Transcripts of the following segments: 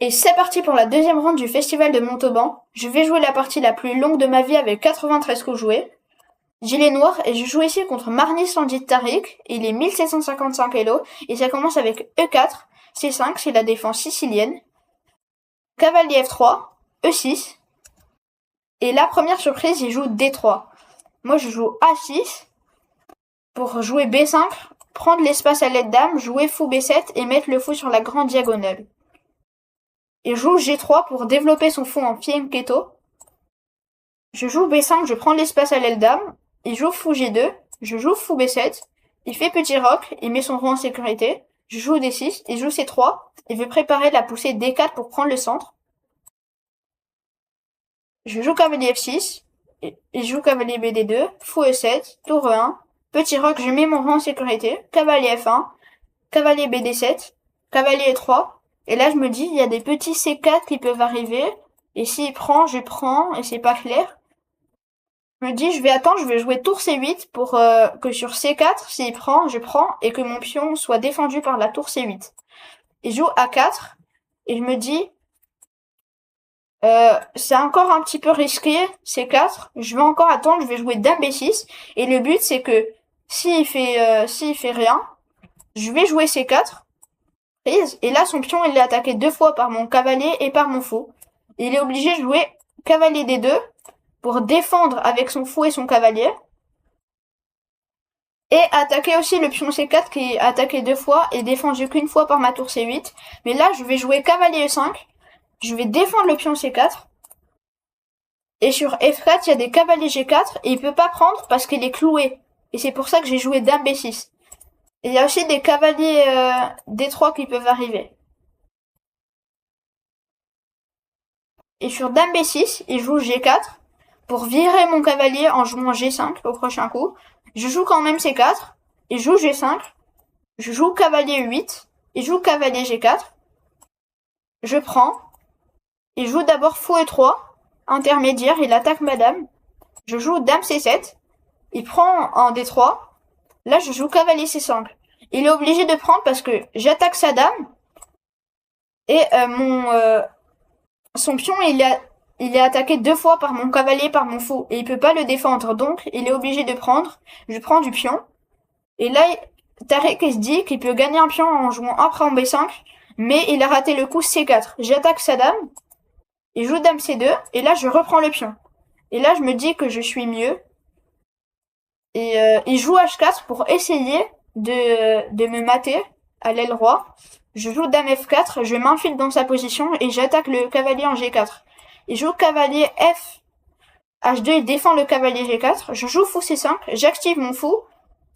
Et c'est parti pour la deuxième ronde du festival de Montauban. Je vais jouer la partie la plus longue de ma vie avec 93 coups joués. Gilet noir et je joue ici contre Marnis Landit Tariq. Il est 1755 Elo et ça commence avec E4, C5, c'est la défense sicilienne. Cavalier F3, E6. Et la première surprise, il joue D3. Moi je joue A6 pour jouer B5, prendre l'espace à l'aide dame, jouer fou B7 et mettre le fou sur la grande diagonale. Il joue G3 pour développer son fou en fianchetto. Je joue B5, je prends l'espace à l'aile dame. Il joue fou G2, je joue fou B7. Il fait petit roc, il met son roi en sécurité. Je joue D6, il joue C3. Il veut préparer la poussée D4 pour prendre le centre. Je joue cavalier F6. Il joue cavalier BD2, fou E7, tour E1. Petit roc, je mets mon roi en sécurité. Cavalier F1, cavalier BD7, cavalier E3. Et là, je me dis, il y a des petits C4 qui peuvent arriver. Et s'il prend, je prends, et c'est pas clair. Je me dis, je vais attendre, je vais jouer tour C8 pour que sur C4, s'il prend, je prends, et que mon pion soit défendu par la tour C8. Il joue A4, et je me dis, c'est encore un petit peu risqué, C4, je vais encore attendre, je vais jouer dame B6, et le but c'est que s'il fait rien, je vais jouer C4, et là son pion il est attaqué deux fois par mon cavalier et par mon fou. Il est obligé de jouer cavalier D2 pour défendre avec son fou et son cavalier. Et attaquer aussi le pion C4 qui est attaqué deux fois et défendu qu'une fois par ma tour C8. Mais là, je vais jouer cavalier E5. Je vais défendre le pion C4. Et sur F4, il y a des cavaliers G4 et il peut pas prendre parce qu'il est cloué. Et c'est pour ça que j'ai joué dame B6. Et il y a aussi des cavaliers D3 qui peuvent arriver. Et sur dame B6, il joue G4 pour virer mon cavalier en jouant G5 au prochain coup. Je joue quand même C4. Il joue G5. Je joue cavalier E8. Il joue cavalier G4. Je prends. Il joue d'abord fou E3. Intermédiaire, il attaque ma dame. Je joue dame C7. Il prend en D3. Là, je joue cavalier C5. Il est obligé de prendre parce que j'attaque sa dame. Et son pion, il est attaqué deux fois par mon cavalier, par mon fou. Et il peut pas le défendre. Donc, il est obligé de prendre. Je prends du pion. Et là, Tariq il se dit qu'il peut gagner un pion en jouant après en B5. Mais il a raté le coup C4. J'attaque sa dame. Il joue dame C2. Et là, je reprends le pion. Et là, je me dis que je suis mieux. Et il joue H4 pour essayer de me mater à l'aile roi. Je joue dame F4, je m'infile dans sa position et j'attaque le cavalier en G4. Il joue cavalier F, H2, il défend le cavalier G4. Je joue fou C5, j'active mon fou.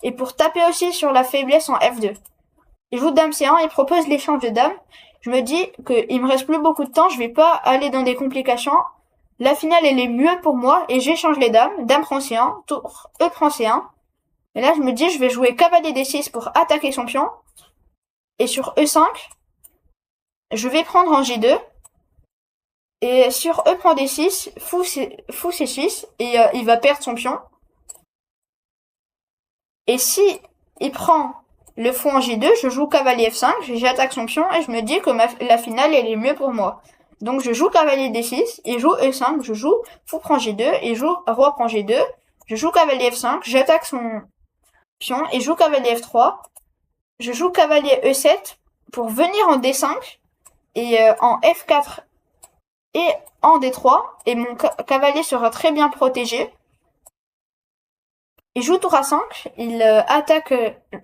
Et pour taper aussi sur la faiblesse en F2. Il joue dame C1, il propose l'échange de dames. Je me dis qu'il me reste plus beaucoup de temps, je vais pas aller dans des complications. La finale, elle est mieux pour moi et j'échange les dames. Dame prend C1, tour E prend C1. Et là, je me dis, je vais jouer cavalier D6 pour attaquer son pion. Et sur E5, je vais prendre en G2. Et sur E prend D6, fou C6, et il va perdre son pion. Et si il prend le fou en G2, je joue cavalier F5, j'attaque son pion et je me dis que la finale, elle est mieux pour moi. Donc je joue cavalier D6, il joue E5, je joue fou prend G2, il joue roi prend G2, je joue cavalier F5, j'attaque son pion, il joue cavalier F3, je joue cavalier E7 pour venir en D5 et en F4 et en D3 et mon cavalier sera très bien protégé. Il joue tour A5, il attaque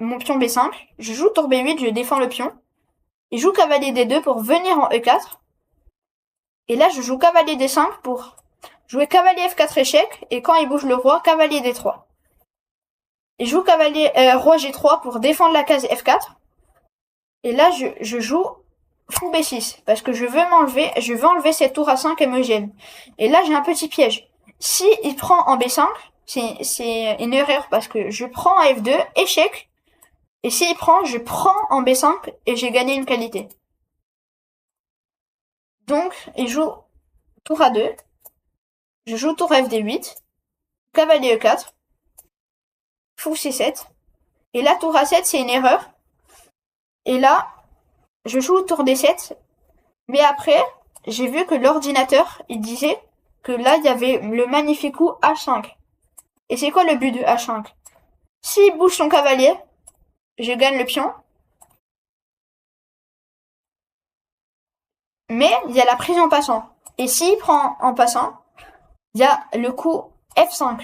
mon pion B5, je joue tour B8, je défends le pion. Il joue cavalier D2 pour venir en E4. Et là, je joue cavalier D5 pour jouer cavalier F4 échec, et quand il bouge le roi, cavalier D3. Il joue cavalier roi G3 pour défendre la case F4. Et là, je joue fou B6, parce que je veux enlever cette tour A5 et me gêne. Et là, j'ai un petit piège. Si il prend en B5, c'est une erreur, parce que je prends à F2, échec, et s'il prend, je prends en B5, et j'ai gagné une qualité. Donc, il joue tour A2, je joue tour FD8, cavalier E4, fou C7, et là, tour A7, c'est une erreur. Et là, je joue tour D7, Mais après, j'ai vu que l'ordinateur, il disait que là, il y avait le magnifique coup H5. Et c'est quoi le but de H5? S'il bouge son cavalier, je gagne le pion. Mais il y a la prise en passant. Et s'il prend en passant, il y a le coup F5.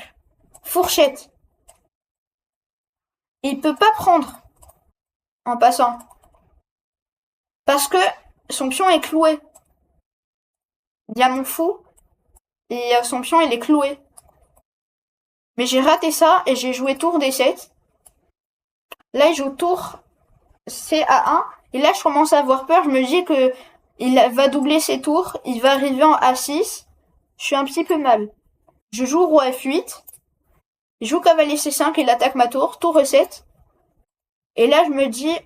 Fourchette. Il peut pas prendre en passant. Parce que son pion est cloué. Il y a mon fou. Et son pion, il est cloué. Mais j'ai raté ça et j'ai joué tour D7. Là, il joue tour CA1. Et là, je commence à avoir peur. Je me dis que il va doubler ses tours. Il va arriver en A6. Je suis un petit peu mal. Je joue roi F8. Il joue cavalier C5. Il attaque ma tour. Tour E7. Et là, je me dis,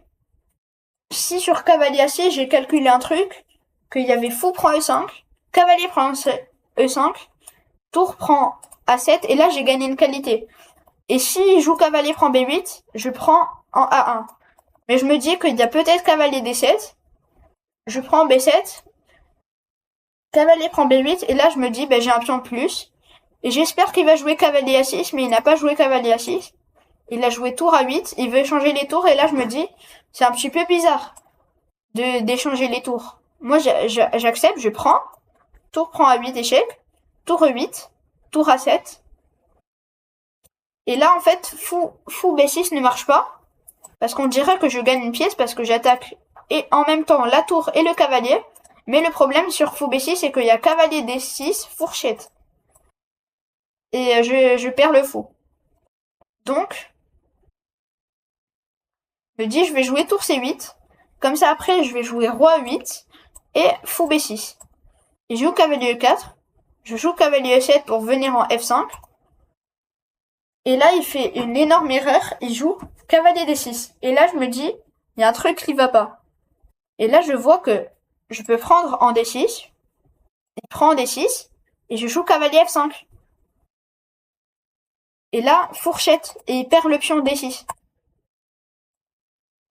si sur cavalier A6, j'ai calculé un truc, qu'il y avait fou prend E5, cavalier prend E5, tour prend A7, et là, j'ai gagné une qualité. Et si joue cavalier prend B8, je prends en A1. Mais je me dis qu'il y a peut-être cavalier D7, je prends B7, cavalier prend B8, et là, je me dis, ben, j'ai un pion de plus. Et j'espère qu'il va jouer cavalier A6, mais il n'a pas joué cavalier A6. Il a joué tour A8, il veut échanger les tours, et là, je me dis, c'est un petit peu bizarre d'échanger les tours. Moi, j'accepte, je prends. Tour prend A8, échec. Tour E8. Tour A7. Et là, en fait, fou B6 ne marche pas. Parce qu'on dirait que je gagne une pièce parce que j'attaque et en même temps la tour et le cavalier. Mais le problème sur fou B6, c'est qu'il y a cavalier D6, fourchette. Et je perds le fou. Donc, je me dis, je vais jouer tour C8. Comme ça, après, je vais jouer roi 8 et fou B6. Il joue cavalier E4. Je joue cavalier E7 pour venir en F5. Et là, il fait une énorme erreur. Il joue cavalier D6. Et là, je me dis, il y a un truc qui va pas. Et là, je vois que je peux prendre en D6. Il prend en D6. Et je joue cavalier F5. Et là, fourchette. Et il perd le pion D6.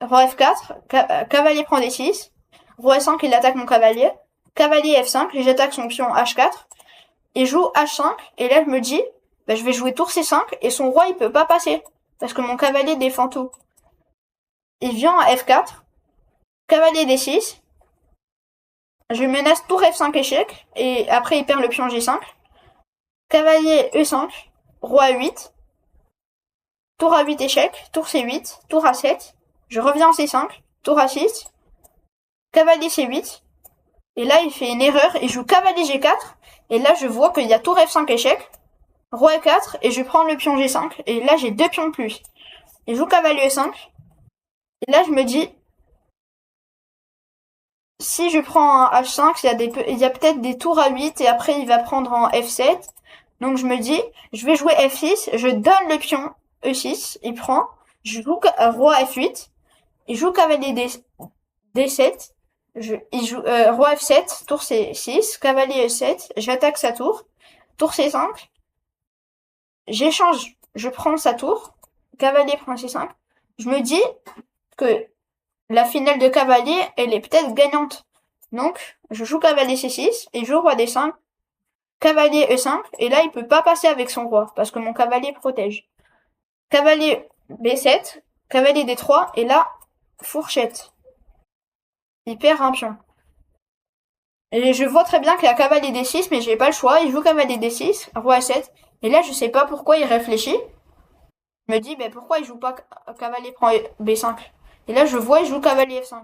Roi F4. Cavalier prend D6. Roi E5, il attaque mon cavalier. Cavalier F5. Et j'attaque son pion H4. Il joue H5. Et là, je me dis, bah, je vais jouer tour C5. Et son roi, il peut pas passer. Parce que mon cavalier défend tout. Il vient à F4. Cavalier D6. Je menace tour F5 échec. Et après, il perd le pion G5. Cavalier E5. Roi 8. Tour A8 échec. Tour C8. Tour A7. Je reviens en C5. Tour A6. Cavalier C8. Et là, il fait une erreur. Il joue cavalier G4. Et là, je vois qu'il y a tour F5 échec. Roi E4. Et je prends le pion G5. Et là, j'ai 2 pions de plus. Il joue cavalier E5. Et là, je me dis, si je prends un H5, il y a peut-être des tours à 8 et après il va prendre en F7. Donc je me dis, je vais jouer F6, je donne le pion E6, il prend, je joue roi F8, il joue cavalier D7, il joue roi F7, tour C6, cavalier E7, j'attaque sa tour, tour C5, j'échange, je prends sa tour, cavalier prend C5. Je me dis que la finale de cavalier, elle est peut-être gagnante. Donc, je joue cavalier C6 et je joue roi D5, cavalier E5, et là, il peut pas passer avec son roi, parce que mon cavalier protège. Cavalier B7, cavalier D3, et là, fourchette. Il perd un pion. Et je vois très bien qu'il y a cavalier D6, mais j'ai pas le choix. Il joue cavalier D6, roi A7, et là, je sais pas pourquoi il réfléchit. Je me dis, ben pourquoi il joue pas cavalier prend B5? Et là, je vois, il joue cavalier F5.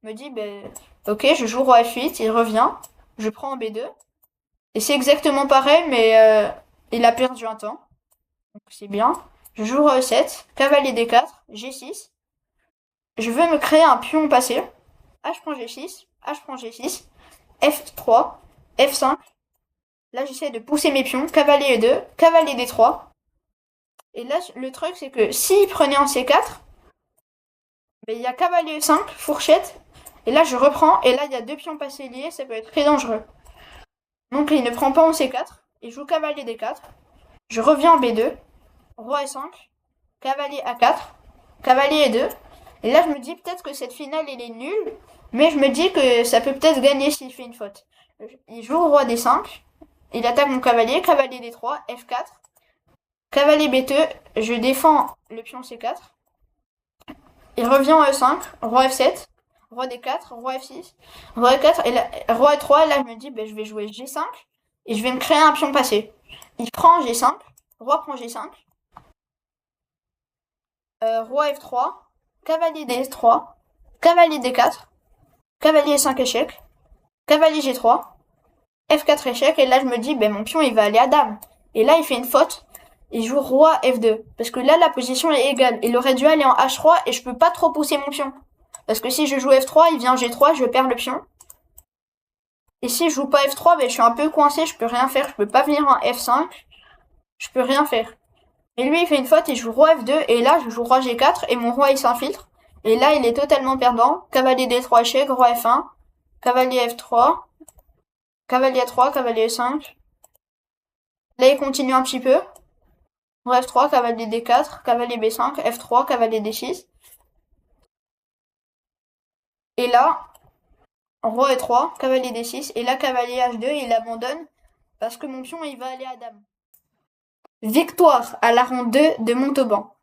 Je me dis, ben, ok, je joue roi F8, il revient, je prends en B2. Et c'est exactement pareil, mais il a perdu un temps. Donc c'est bien. Je joue roi E7, cavalier D4, G6. Je veux me créer un pion passé. H prend G6, H prend G6, F3, F5. Là, j'essaie de pousser mes pions. Cavalier E2, cavalier D3. Et là, le truc, c'est que s'il prenait en C4, ben, il y a cavalier E5, fourchette. Et là, je reprends. Et là, il y a 2 pions passés liés. Ça peut être très dangereux. Donc, il ne prend pas en C4. Il joue cavalier D4. Je reviens en B2. Roi E5. Cavalier A4. Cavalier E2. Et là, je me dis peut-être que cette finale, elle est nulle. Mais je me dis que ça peut peut-être gagner s'il fait une faute. Il joue roi D5. Il attaque mon cavalier. Cavalier D3. F4. Cavalier B2. Je défends le pion C4. Il revient en E5. Roi F7. Roi D4. Roi F6. Roi E4. Et là, roi E3. Et là, je me dis, je vais jouer G5. Et je vais me créer un pion passé. Il prend G5. Roi prend G5. Roi F3. Cavalier D3. Cavalier D4. Cavalier 5 échec. Cavalier G3. F4 échec. Et là, je me dis, mon pion, il va aller à dame. Et là, il fait une faute. Il joue roi F2. Parce que là, la position est égale. Il aurait dû aller en H3 et je peux pas trop pousser mon pion. Parce que si je joue F3, il vient G3, je perds le pion. Et si je joue pas F3, je suis un peu coincé, je peux rien faire. Je peux pas venir en F5. Je peux rien faire. Et lui, il fait une faute, il joue roi F2. Et là, je joue roi G4 et mon roi, il s'infiltre. Et là, il est totalement perdant. Cavalier D3 échec, roi F1. Cavalier F3. Cavalier A3, cavalier E5. Là, il continue un petit peu. Roi F3, cavalier D4, cavalier B5, F3, cavalier D6. Et là, roi E3, cavalier D6. Et là, cavalier H2, il abandonne parce que mon pion, il va aller à dame. Victoire à la ronde 2 de Montauban.